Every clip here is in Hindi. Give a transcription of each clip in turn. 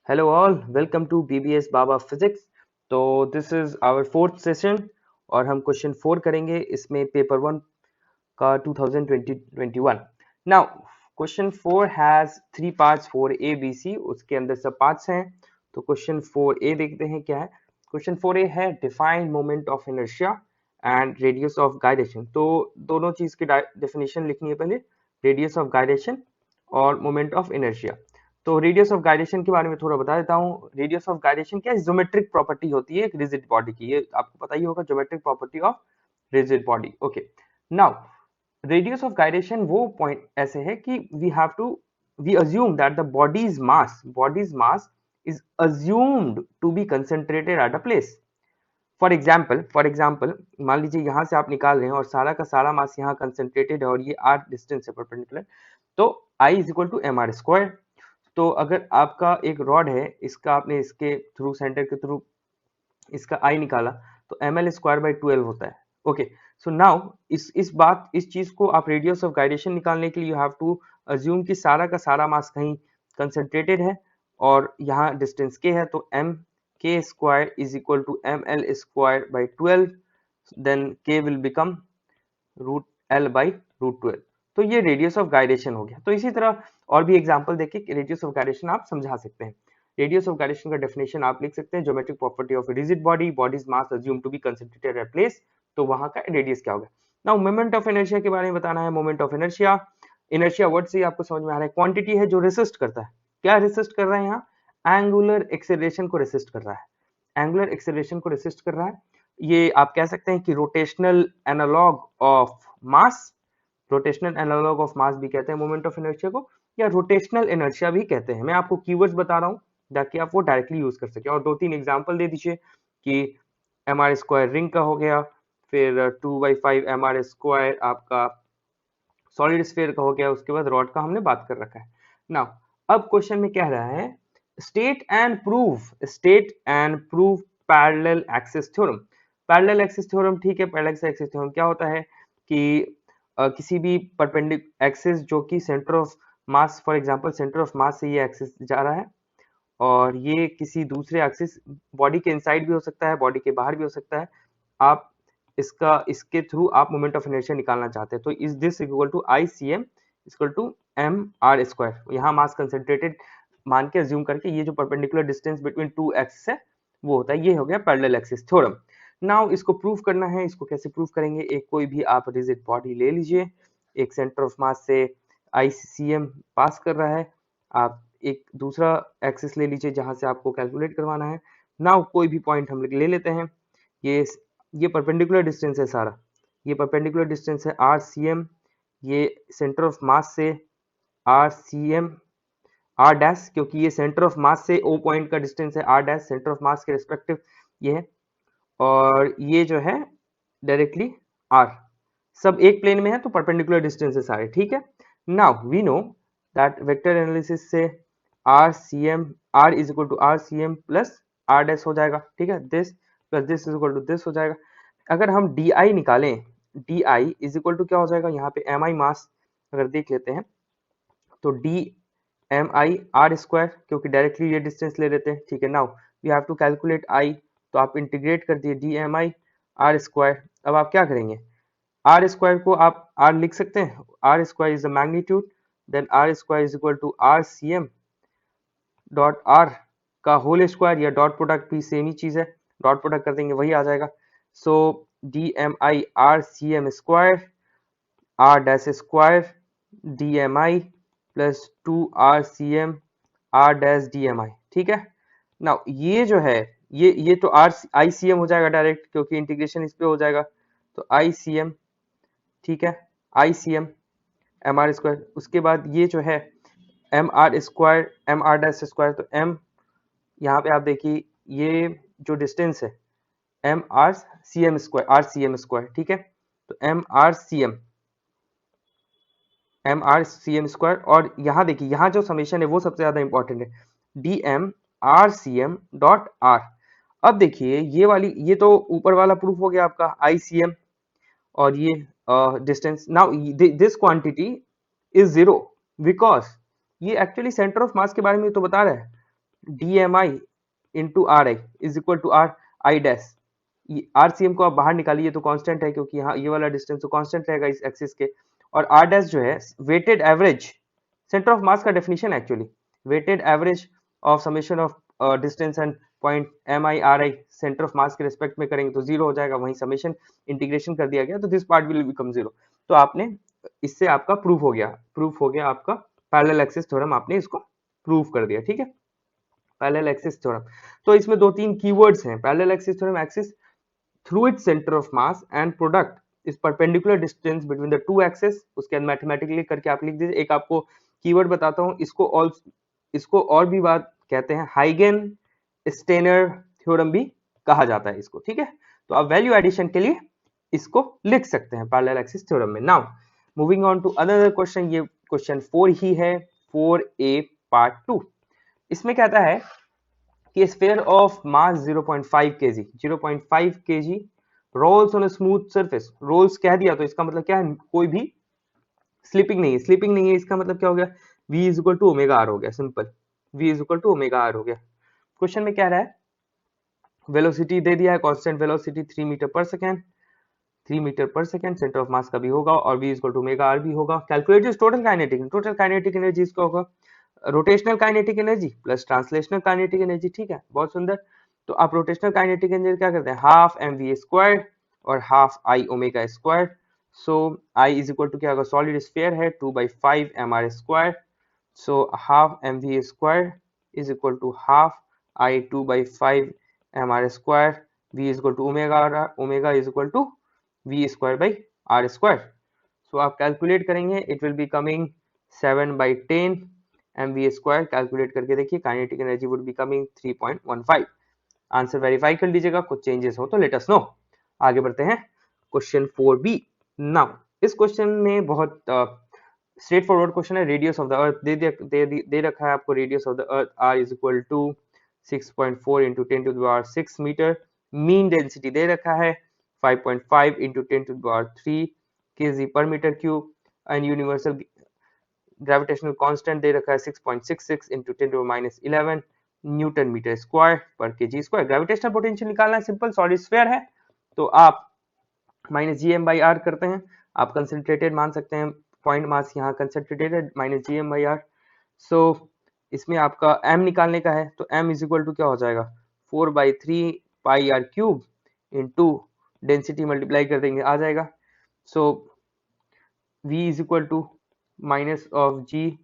Hello all, welcome to BBS Baba Physics। तो this is our fourth session और हम क्वेश्चन 4 करेंगे इसमें पेपर 1 का 2020-21। Now question 4 has 3 parts 4A BC, उसके अंदर सब पार्ट्स हैं। तो क्वेश्चन 4A देखते हैं क्या है। क्वेश्चन 4A है define moment of inertia and radius of gyration. तो दोनों चीज की डेफिनेशन लिखनी है पहले, रेडियस ऑफ गाइडेशन और मोमेंट ऑफ इनर्शिया। तो रेडियस ऑफ गाइडेशन के बारे में थोड़ा बता देता हूँ। रेडियस ऑफ गाइडेशन क्या है? ज्योमेट्रिक प्रॉपर्टी होती है एक रिजिड बॉडी की, ये आपको पता ही होगा, geometric property of rigid body. Okay, now radius of gyration वो पॉइंट ऐसे है कि we assume that the body's mass is assumed to be concentrated at a place. For example मान लीजिए यहाँ से आप निकाल रहे हैं और सारा का सारा मास यहाँ कंसेंट्रेटेड है और ये r डिस्टेंस है परपेंडिकुलर, तो I is equal to M R square. तो अगर आपका एक रॉड है, इसका आपने इसके थ्रू सेंटर के थ्रू इसका I निकाला तो एम एल स्क्वायर बाई 12 होता है। ओके, सो नाउ इस चीज को आप रेडियस ऑफ गाइडेशन निकालने के लिए यू हैव टू अज्यूम कि सारा का सारा मास कहीं कंसेंट्रेटेड है और यहाँ डिस्टेंस k है, तो M K square is equal to M L square by 12, then k will become root L by root 12। तो ये रेडियस ऑफ गाइडेशन हो गया। तो इसी तरह और भी एग्जांपल देखिए, रेडियस ऑफ गाइडेशन आप समझा सकते हैं। रेडियस ऑफ गाइडेशन का डेफिनेशन आप लिख सकते हैं, geometric property of rigid body, bodies mass assume to be concentrated at place, तो वहां का रेडियस क्या होगा। नाउ मोमेंट ऑफ इनर्शिया के बारे में बताना है। Moment of inertia, inertia word से ही आपको समझ में आ रहा है, क्वांटिटी है जो रेसिस्ट करता है। क्या रेसिस्ट कर रहा है यहाँ? एंगुलर एक्सेलरेशन को रेसिस्ट कर रहा है। एंगुलर एक्सेलरेशन को रेसिस्ट कर रहा है। ये आप कह सकते हैं कि rotational analog of mass, rotational analog of mass भी कहते हैं मोमेंट ऑफ इनर्शिया को, या रोटेशनल इनर्शिया भी कहते हैं। मैं आपको कीवर्ड्स बता रहा हूँ ताकि आप वो डायरेक्टली यूज कर सके। और 2-3 एग्जांपल दे दीजिए कि एम आर स्क्वायर रिंग का हो गया, फिर 2/5 एम आर स्क्वायर आपका सॉलिड स्फीयर का हो गया, उसके बाद रॉड का हमने बात कर रखा है। नाउ अब क्वेश्चन में कह रहा है state and prove parallel axis theorem. Parallel axis theorem, ठीक है, पैरेलल एक्सिस थ्योरम क्या होता है कि किसी भी परपेंडिकुलर एक्सिस जो कि centre of mass, for example centre of मास से ये एक्सिस जा रहा है और ये किसी दूसरे एक्सिस, बॉडी के इनसाइड भी हो सकता है, बॉडी के बाहर भी हो सकता है, आप इसके थ्रू आप मोमेंट ऑफ इनर्शिया निकालना चाहते हैं। तो is this equal to I C M equal to M R square. यहाँ मास कंसेंट्रेटेड मान के अज्यूम करके ये जो perpendicular distance between two axis है वो होता है, ये हो गया पैरेलल एक्सिस थ्योरम। नाउ इसको प्रूव करना है। इसको कैसे प्रूव करेंगे? एक कोई भी आप रिजिड बॉडी ले लीजिए, एक सेंटर ऑफ मास से ICM पास कर रहा है, आप एक दूसरा एक्सिस ले लीजिए जहां से आपको कैलकुलेट करवाना है। नाउ कोई भी पॉइंट हम ले लेते हैं, ये परपेंडिकुलर डिस्टेंस है सारा, ये परपेंडिकुलर डिस्टेंस है RCM, ये सेंटर ऑफ मास से RCM R डैश, क्योंकि ये सेंटर ऑफ मास से O पॉइंट का डिस्टेंस है R dash, centre of mass के रिस्पेक्टिव ये है, और ये जो है डायरेक्टली R, सब एक प्लेन में है तो परपेंडिकुलर डिस्टेंस है सारे, ठीक है। Now we know that vector analysis से R is equal to RCM plus R dash हो जाएगा, ठीक है, this plus this is equal to this हो जाएगा। अगर हम DI निकालें, DI इज इक्वल टू क्या हो जाएगा, यहाँ पे MI मास अगर देख लेते हैं तो DMI R स्क्वायर, क्योंकि डायरेक्टली ये डिस्टेंस ले लेते हैं, ठीक है। Now we have to calculate I, तो आप इंटीग्रेट कर दिए DMI R स्क्वायर। अब आप क्या करेंगे, R स्क्वायर को आप R लिख सकते हैं, R square is the magnitude, then R square is equal to RCM dot R का होल स्क्वायर, या डॉट प्रोडक्ट भी सेम ही चीज है, डॉट प्रोडक्ट कर देंगे वही आ जाएगा। So DMI RCM square R dash square DMI plus 2RCM R dash DMI, ठीक है। नाउ ये जो है ये तो ICM हो जाएगा डायरेक्ट, क्योंकि इंटीग्रेशन इस पे हो जाएगा, तो ICM, ठीक है, ICM MR स्क्वायर। उसके बाद ये जो है MR square MR dash square, तो M यहाँ पे आप देखिए ये जो डिस्टेंस है RCM स्क्वायर, ठीक है, तो MRCM स्क्वायर। और यहाँ देखिए यहाँ जो समेशन है वो सबसे ज्यादा इंपॉर्टेंट है, DMRCM डॉट R। अब देखिए ये तो ऊपर वाला प्रूफ हो गया आपका ICM, और ये डिस्टेंस। Now this quantity is zero because ये एक्चुअली सेंटर ऑफ मास के बारे में तो बता रहा है, DMI into RI is equal to RI dash. RCM को आप बाहर निकालिए तो कांस्टेंट है, क्योंकि यहाँ ये वाला डिस्टेंस तो कांस्टेंट रहेगा इस एक्सिस के। और R डैश जो है weighted average centre of mass का डेफिनेशन है actually, weighted average of summation of distance and point MI RI centre of mass के रिस्पेक्ट में करेंगे तो जीरो हो जाएगा, वहीं समेशन इंटीग्रेशन कर दिया गया तो this part will become zero. तो आपने इससे आपका प्रूफ हो गया आपका पैरेलल एक्सिस थ्योरम, आपने इसको प्रूव कर दिया। ठीक है, पैरेलल एक्सिस थ्योरम। तो इसमें दो तीन कीवर्ड्स हैं, parallel axis theorem, axis through its center of mass and product is perpendicular distance between the two axes। उसके बाद मैथमेटिकली करके आप लिख दीजिए। एक आपको कीवर्ड बताता हूँ, इसको और भी बात कहते हैं हाइगन स्टेनर थ्योरम भी कहा जाता है इसको। ठीक है, तो आप वैल्यू एडिशन के लिए इसको लिख सकते हैं पैरेलल एक्सिस थ्योरम में। Now moving on to another question, ये क्वेश्चन 4 ही है, 4A पार्ट 2। इसमें कहता है कि sphere of mass 0.5 kg 0.5 kg rolls on a smooth surface। rolls कह दिया तो इसका मतलब क्या है, कोई भी स्लिपिंग नहीं है, स्लिपिंग नहीं है, इसका मतलब क्या हो गया, v is equal to omega R हो गया, simple, v is equal to omega R हो गया। क्वेश्चन में क्या रहा है, वेलोसिटी दे दिया है, constant velocity 3 metre per second, 3 metre per second, centre of mass का भी होगा और v is equal to omega R भी होगा। कैलकुलेट टोटल काइनेटिक एनर्जी इसका होगा rotational kinetic energy plus translational kinetic energy. ठीक है, बहुत सुंदर। तो आप रोटेशनल काइनेटिक एनर्जी क्या करते हैं, हाफ mv स्क्वायर और half i omega square. So i is equal to क्या होगा, सॉलिड स्फीयर है 2/5 mr square, so half mv square is equal to half i 2/5 mr square, v is equal to omega is equal to v square by r square. So आप कैलकुलेट करेंगे, it will be coming 7/10 mv square. Calculate करके देखिए, kinetic energy would be coming 3.15। Answer verify कर लीजिएगा, कुछ चेंजेस हो तो लेट अस नो। आगे बढ़ते हैं क्वेश्चन 4B। नाउ इस क्वेश्चन में बहुत स्ट्रेट फॉरवर्ड क्वेश्चन है, रेडियस ऑफ द अर्थ दे रखा है आपको, radius of the earth r is equal to 6.4 into 10 to the power 6 metre, mean density दे रखा है 5.5 into 10 to the power 3 kg पर metre cube, and universal gravitational constant दे रखा है 6.66 into 10 to minus 11 newton metre square पर केजी स्क्वायर। ग्रेविटेशनल पोटेंशियल निकालना है, सिंपल, सॉलिड स्फीयर है तो आप माइनस GM/r करते हैं, आप कंसंट्रेटेड मान सकते हैं, पॉइंट मास यहाँ कंसंट्रेटेड है, माइनस GM/r। सो इसमें आपका m निकालने का है तो m इज इक्वल टू क्या हो जाएगा, 4/3 pi r cube into density multiply कर देंगे आ जाएगा। So v is equal to minus of g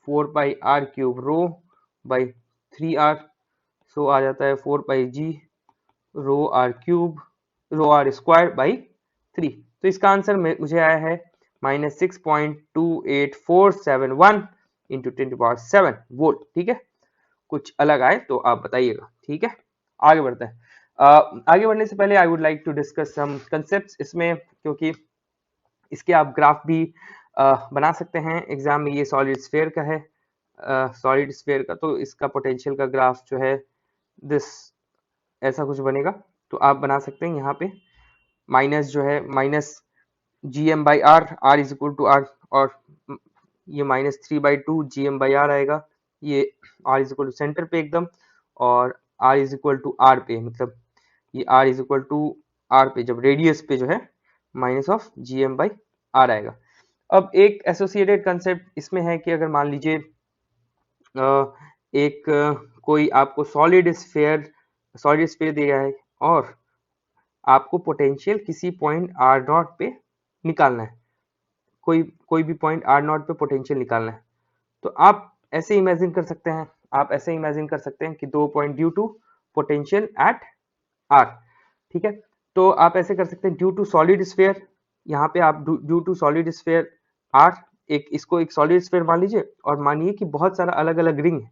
4/r cube rho by 3r, so आ जाता है 4/g rho r cube rho r square by 3। तो इसका आंसर मुझे आया है माइनस 6.28471 इंटू 10⁻7 वोल्ट। ठीक है, कुछ अलग आए तो आप बताइएगा। ठीक है, आगे बढ़ते हैं। आगे बढ़ने से पहले I would like to discuss some concepts इसमें, क्योंकि इसके आप ग्राफ भी बना सकते हैं एग्जाम में। ये सॉलिड स्फीयर का है, सॉलिड स्फीयर का, तो इसका पोटेंशियल का ग्राफ जो है दिस ऐसा कुछ बनेगा, तो आप बना सकते हैं। यहाँ पे माइनस जो है minus GM/r, r is equal to r, और ये माइनस 3/2 GM/r आएगा, ये r is equal to centre पे एकदम, और r is equal to r पे, मतलब ये r is equal to r पे जब रेडियस पे जो है माइनस ऑफ GM/r आएगा। अब एक एसोसिएटेड कंसेप्ट इसमें है कि अगर मान लीजिए एक कोई आपको सॉलिड स्फीयर दिया है और आपको पोटेंशियल किसी पॉइंट r0 पे निकालना है, कोई भी पॉइंट r0 पे पोटेंशियल निकालना है, तो आप ऐसे इमेजिन कर सकते हैं, कि 2 point due to potential at r। ठीक है, तो आप ऐसे कर सकते हैं, ड्यू टू सॉलिड स्फीयर, यहाँ पे आप due to solid sphere r, इसको एक सॉलिड स्फीयर मान लीजिए, और मानिए कि बहुत सारा अलग अलग रिंग है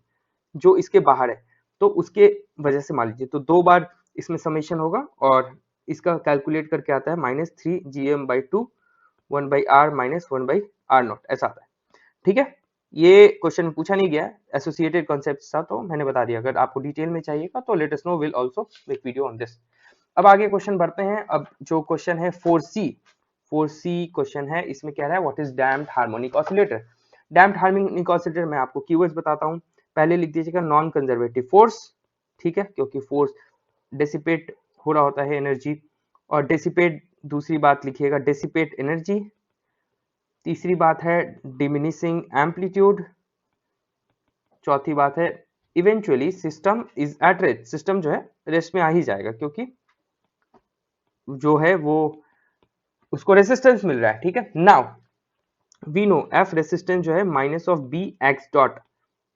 जो इसके बाहर है, तो उसके वजह से मान लीजिए तो 2 बार इसमें समेशन होगा, और इसका कैलकुलेट करके आता है minus 3 GM/2 1/r minus 1/r0 ऐसा आता है। ठीक है, ये क्वेश्चन पूछा नहीं गया, एसोसिएटेड कॉन्सेप्ट था तो मैंने बता दिया। अगर आपको डिटेल में चाहिएगा तो let us know, will also make video on this. अब आगे क्वेश्चन बढ़ते हैं। अब जो क्वेश्चन है 4C क्वेश्चन है, इसमें कह रहा है what is damped harmonic oscillator. Damped harmonic oscillator मैं आपको कीवर्ड्स बताता हूँ, पहले लिख दीजिएगा नॉन कंजर्वेटिव फोर्स, ठीक है, क्योंकि फोर्स डेसिपेट हो रहा होता है एनर्जी, और डेसिपेट दूसरी बात लिखिएगा डेसिपेट एनर्जी, तीसरी बात है डिमिनिशिंग एम्पलीट्यूड, चौथी बात है eventually system is at rest, system जो है रेस्ट में आ ही जाएगा क्योंकि जो है वो उसको रेसिस्टेंस मिल रहा है, ठीक है। Now we know F resistance जो है माइनस ऑफ बी एक्स डॉट,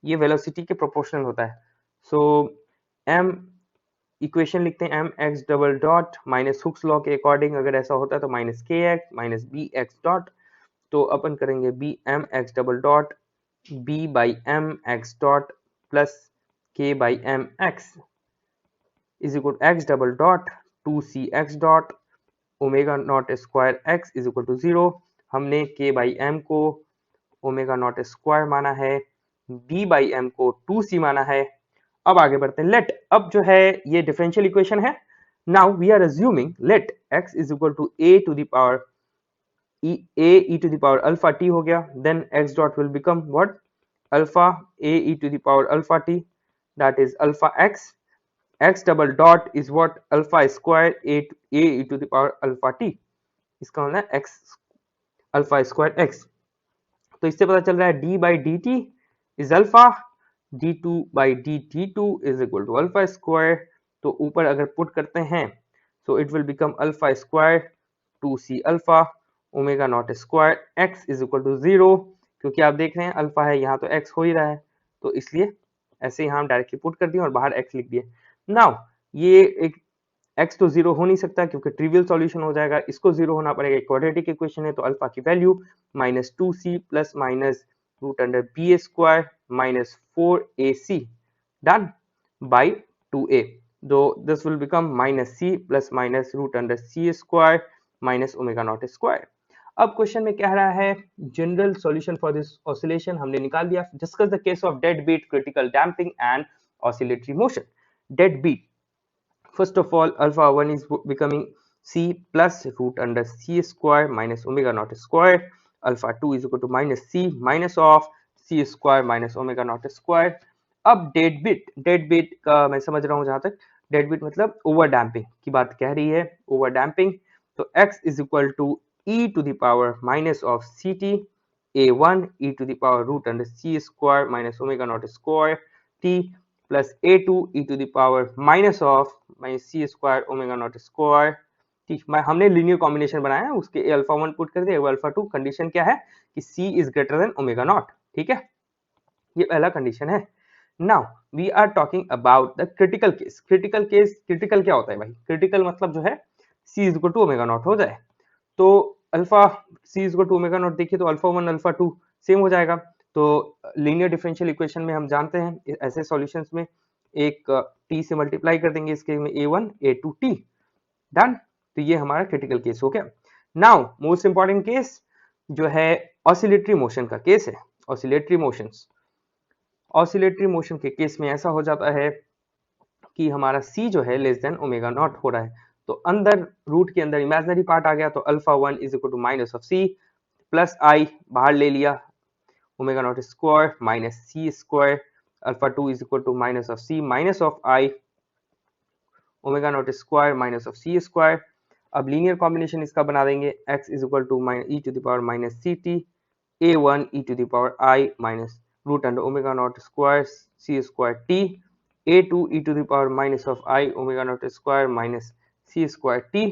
ये वेलोसिटी के प्रोपोर्शनल होता है। सो एम इक्वेशन लिखते हैं M X double dot minus Hooke's law के अकॉर्डिंग अगर ऐसा होता है तो minus K X minus B X dot, तो अपन करेंगे B M X double dot B by M X dot plus K by M X is equal X double dot two C X dot omega naught square X is equal to 0। हमने के बाई एम को ओमेगा नॉट स्क्वायर माना है, बी बाई एम को 2c माना है। अब आगे बढ़ते हैं, लेट, अब जो है ये डिफरेंशियल इक्वेशन है। Now we are assuming let x is equal to a to the power e to the power alpha t हो गया, then x dot will become what, alpha a e to the power alpha t, that is alpha x double dot is what alpha square a e to the power alpha t, इसका मतलब है x अल्फा स्क्वायर x। तो इससे पता चल रहा है d by D T is alpha, d2 by dt2 is equal to alpha square. तो ऊपर अगर पुट करते हैं तो it will become alpha square 2c alpha omega naught square x is equal to 0, क्योंकि आप देख रहे हैं अल्फा है यहाँ तो x हो ही रहा है, तो इसलिए ऐसे यहाँ हम डायरेक्टली पुट कर दिए और बाहर x लिख दिए। नाउ ये एक x तो 0 हो नहीं सकता क्योंकि ट्रिवियल सॉल्यूशन हो जाएगा, इसको 0 होना पड़ेगा, क्वाड्रेटिक इक्वेशन है, तो अल्फा की value minus 2c plus minus root under B square minus 4ac done by 2a, though this will become minus c plus minus root under c square minus omega naught square. अब क्वेश्चन में कह रहा है general solution for this oscillation हमने निकाल दिया, discuss the case of dead beat critical damping and oscillatory motion. Dead beat, first of all alpha 1 is becoming c plus root under c square minus omega naught square, alpha 2 is equal to minus c minus of c square minus omega naught square। अब डेड बिट का मैं समझ रहा हूं, जहां तक डेड बिट मतलब ओवर डैम्पिंग की बात कह रही है, ओवर डैम्पिंग, तो x is equal to e to the power minus of ct a1 e to the power root under c square minus omega naught square t plus a2 e to the power minus of minus C square omega naught square, ठीक, मैं हमने लीनियर कॉम्बिनेशन बनाया है, उसके अल्फा 1 पुट कर दिया, अल्फा 2, कंडीशन क्या है कि c is greater than omega naught, ठीक है, ये पहला कंडीशन है। Now we are talking about the critical case. Critical क्या होता है भाई, क्रिटिकल मतलब जो है c is equal to omega naught हो जाए, तो alpha c is equal to omega naught देखिए तो अल्फा 1 अल्फा 2 सेम हो जाएगा, तो लीनियर डिफरेंशियल इक्वेशन में हम जानते हैं ऐसे सॉल्यूशंस में एक t से मल्टीप्लाई कर देंगे, इसके में a1 a2 t डन, तो ये हमारा क्रिटिकल केस हो गया। नाउ मोस्ट इंपॉर्टेंट केस जो है ऑसिलेटरी मोशन का केस है। ऑसिलेटरी मोशन के केस में ऐसा हो जाता है कि हमारा c जो है लेस देन ओमेगा नॉट हो रहा है, तो अंदर रूट के अंदर इमेजिनरी पार्ट आ गया, तो alpha 1 is equal to minus of c plus i बाहर ले लिया omega naught square minus c स्क्वायर, alpha 2 is equal to minus of c minus of i omega naught square minus of c square. अब लीनियर कॉम्बिनेशन इसका बना देंगे, x is equal to e to the power minus ct a1 e to the power i minus root under omega naught square c square t a2 e to the power minus of i omega naught square minus c square t।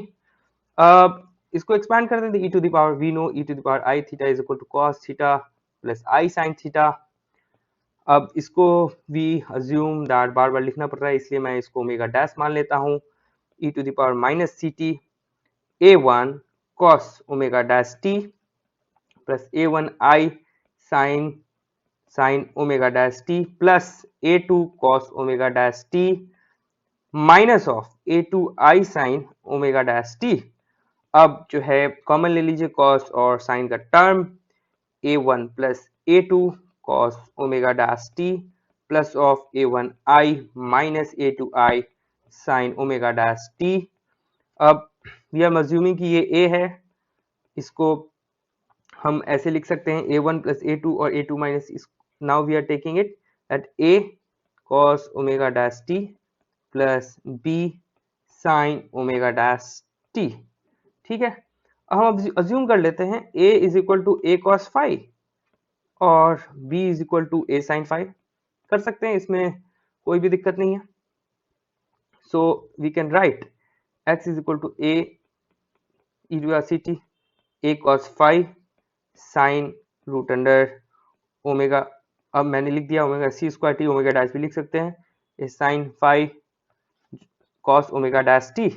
अब इसको एक्सपैंड कर देंगे, e to the power we know e to the power i theta is equal to cos theta plus i sin theta. अब इसको वी अज्यूम दैट बार बार लिखना पड़ रहा है, इसलिए मैं इसको ओमेगा डैश मान लेता हूँ, e to the power minus C T a1 cos omega dash t plus a1 i sin omega dash t plus a2 cos omega dash t minus of a2 i sin omega dash t। अब जो है कॉमन ले लीजिए cos और sin का term, a1 plus a2 cos omega dash t plus of a1 i minus a2 i sin omega dash t। अब वी आर अज्यूमिंग कि ये a है, इसको हम ऐसे लिख सकते हैं a1 प्लस a2 और a2 minus, now we are taking it at a cos omega dash t plus b sin omega dash t। ठीक है, अब हम अज्यूम कर लेते हैं a is equal to a cos phi और b is equal to a sin phi। कर सकते हैं, इसमें कोई भी दिक्कत नहीं है। So we can write x is equal to a e to the ct a cos phi sin root under omega, अब मैंने लिख दिया omega c square t, omega dash भी लिख सकते हैं, ये sin phi cos omega dash t।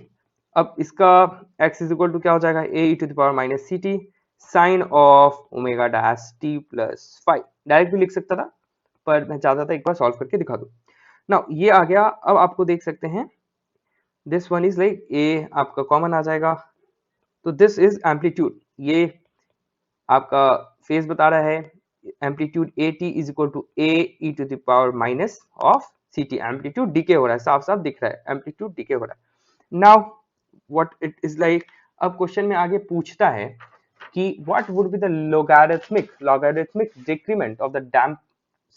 अब इसका x इज इक्वल टू क्या हो जाएगा, a e to the power minus C T sine of omega dash t plus five. Direct भी लिख सकता था पर मैं चाहता था एक बार सॉल्व करके दिखा दूं। नाउ ये आ गया, अब आपको देख सकते हैं this one is like a आपका कॉमन आ जाएगा, तो दिस इज एम्पलीट्यूड, ये आपका फेज बता रहा है amplitude A T is equal to A E to the power minus of C T. Amplitude decay हो रहा है, साफ साफ दिख रहा है एम्पलीट्यूड डिके हो रहा है। Now what it is like, अब क्वेश्चन में आगे पूछता है कि what would be the logarithmic decrement of the damp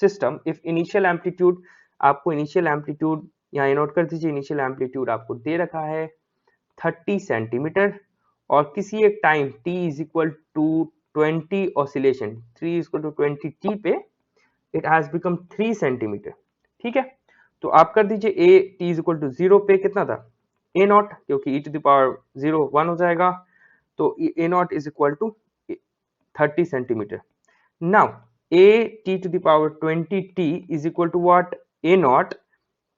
system if initial amplitude, आपको इनिशियल एम्पलीट्यूड यहाँ नोट कर दीजिए, इनिशियल एम्पलीट्यूड आपको दे रखा है 30 सेंटीमीटर और किसी एक time t is equal to 20 oscillation 3 is equal to 20 t पे इट हैज बिकम 3 सेंटीमीटर। ठीक है, तो आप कर दीजिए a t is equal to 0 पे कितना था a नॉट, क्योंकि e टू द पावर 0 1 हो जाएगा, तो a naught is equal to 30 centimetre. Now a t to the power 20 t is equal to what, a not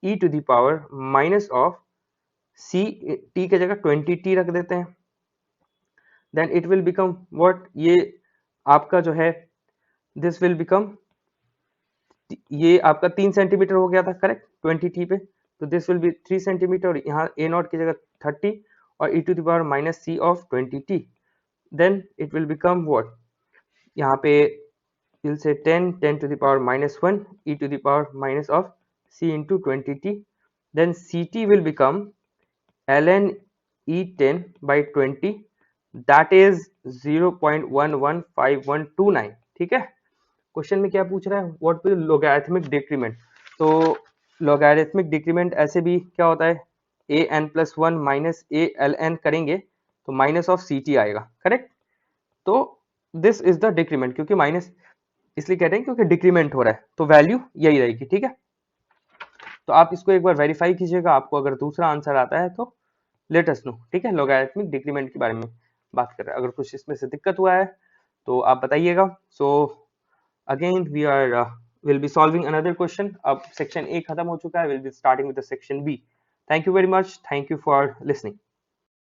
e to the power minus of c, t के जगह 20 t रख देते हैं, then it will become what, ये आपका जो है दिस विल बिकम, ये आपका 3 सेंटीमीटर हो गया था करेक्ट 20 t पे, तो दिस विल बी 3 सेंटीमीटर और यहाँ a नॉट की जगह 30 और e to the power minus c of 20 t, then it will become what, यहाँ पे will say 10 to the power minus 1 e to the power minus of c into 20 t, then ct will become ln e10 by 20, that is 0.115129। ठीक है, क्वेश्चन में क्या पूछ रहा है, व्हाट विल लोगैरिथमिक डिक्रीमेंट, तो लोगैरिथमिक डिक्रीमेंट ऐसे भी क्या होता है a n plus one minus a l n करेंगे तो माइनस ऑफ सी टी आएगा करेक्ट, तो दिस इज द डिक्रीमेंट, क्योंकि माइनस इसलिए कह रहे हैं क्योंकि डिक्रीमेंट हो रहा है तो वैल्यू यही रहेगी। ठीक है, तो आप इसको एक बार वेरीफाई कीजिएगा, आपको अगर दूसरा आंसर आता है तो लेट अस नो। ठीक है, लोगैरिथमिक डिक्रीमेंट के बारे में बात कर रहे हैं, अगर कुछ इसमें से दिक्कत हुआ है तो आप बताइएगा। So again we are will be solving another question, अब सेक्शन ए खत्म हो चुका है, will be starting with the section B. Thank you very much, thank you for listening.